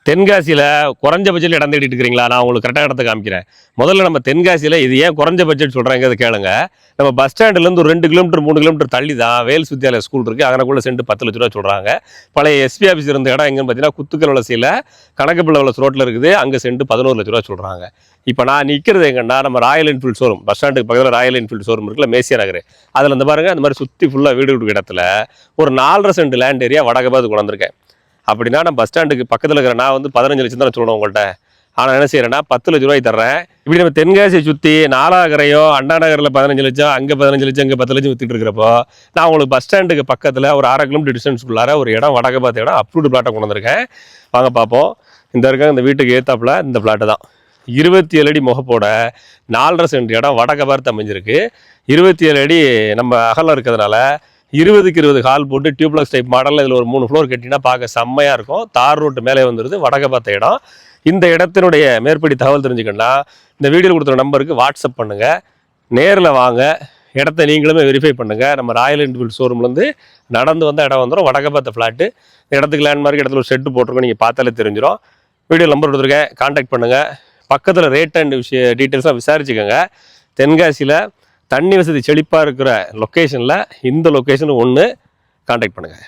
தென்காசியில் குறைஞ்ச பட்ஜெட்டில் இடம் தேடிட்டு இருக்கிறீங்களா? நான் உங்களுக்கு கரெக்டாக இடத்த காமிக்கிறேன். முதல்ல நம்ம தென்காசியில் இது ஏன் குறைஞ்ச பட்ஜெட் சொல்கிறாங்க அதை கேளுங்க. நம்ம பஸ் ஸ்டாண்டுலேருந்து ஒரு 2 கிலோமீட்டர் 3 கிலோமீட்டர் தள்ளி தான் வேல்ஸ் வித்யாலயா ஸ்கூல் இருக்குது. அங்கனக்குள்ள சென்ட் 10 லட்ச ரூபா சொல்கிறாங்க. பழைய எஸ்பி ஆஃபீஸ் இருந்த இடம் எங்கன்னு பார்த்தீங்கன்னா குத்துக்கல் வளசியில் கணக்குப்பிள்ளை வளஸ் ரோட்டில் இருக்குது. அங்கே சென்ட் 11 லட்ச ரூபா சொல்கிறாங்க. இப்போ நான் நிற்கிறது எங்கன்னா நம்ம ராயல் என்ஃபீல்டு ஷோரூம், பஸ் ஸ்டாண்டுக்கு பக்கத்தில் ராயல் என்ஃபீல்டு ஷோரூம் இருக்குல்ல, மேசியா நகர். அதில் இந்த பாருங்கள், அந்த மாதிரி சுற்றி ஃபுல்லாக வீடு வீடு இடத்துல ஒரு 4.5 சென்ட் லேண்ட் ஏரியா வடக்க பார்த்து கொண்டு வந்திருக்கேன். அப்படின்னா நான் பஸ் ஸ்டாண்டுக்கு பக்கத்தில் இருக்கிற நான் வந்து 15 லட்சம் தான் சொல்லணும் உங்கள்கிட்ட. ஆனால் என்ன செய்யறேன்னா 10 லட்ச ரூபாய் தர்றேன். இப்படி நம்ம தென்காசியை சுற்றி நாலாகரையோ அண்ணா நகரில் 15 லட்சம், அங்கே 15 லட்சம், இங்கே 10 லட்சம் வித்துட்டு இருக்கிறப்போ நான் உங்களுக்கு பஸ் ஸ்டாண்டுக்கு பக்கத்தில் ஒரு 1/2 கிலோமீட்டர் டிஸ்டன்ஸ்க்குள்ளார ஒரு இடம் வடக்க பார்த்த இடம் அப்ரூவ்டு பிளாட்டை கொண்டு வந்திருக்கேன். வாங்க பார்ப்போம். இந்த இருக்க இந்த வீட்டுக்கு ஏத்தாப்புல இந்த பிளாட்டு தான் 27 அடி முகப்போட 4.5 சென்ட் இடம் வடக்க பார்த்து அமைஞ்சிருக்கு. 27 அடி நம்ம அகலம் இருக்கிறதுனால 20க்கு 20 ஹால் போட்டு டியூப்ளக்ஸ் டைப் மாடலில் இதில் ஒரு 3 ஃப்ளோர் கட்டினா பார்க்க செம்மையாக இருக்கும். தார் ரோட்டு மேலே வந்துடுது, வடக்க பார்த்த இடம். இந்த இடத்தினுடைய மேற்படி தகவல் தெரிஞ்சுக்கணும்னா இந்த வீடியோவில் கொடுத்துற நம்பருக்கு வாட்ஸ்அப் பண்ணுங்கள். நேரில் வாங்க, இடத்த நீங்களுமே வெரிஃபை பண்ணுங்கள். நம்ம ராயல் என்ஃபீல்டு ஷோரூம்லேருந்து நடந்து வந்த இடம் வந்துடும். வடக்க பார்த்த ஃப்ளாட்டு. இடத்துக்கு லேண்ட்மார்க் இடத்துல ஒரு ஷெட்டு போட்டிருக்கோம், நீங்கள் பார்த்தாலே தெரிஞ்சிடும். வீடியோ நம்பர் கொடுத்துருக்கேன், கான்டாக்ட் பண்ணுங்கள். பக்கத்தில் ரேட் அண்ட் டீட்டெயில்ஸ்லாம் விசாரிச்சுக்கோங்க. தென்காசியில் தண்ணி வசதி செழிப்பாக இருக்கிற லொக்கேஷனில் இந்த லொக்கேஷன் ஒன்று கான்டாக்ட் பண்ணுங்கள்.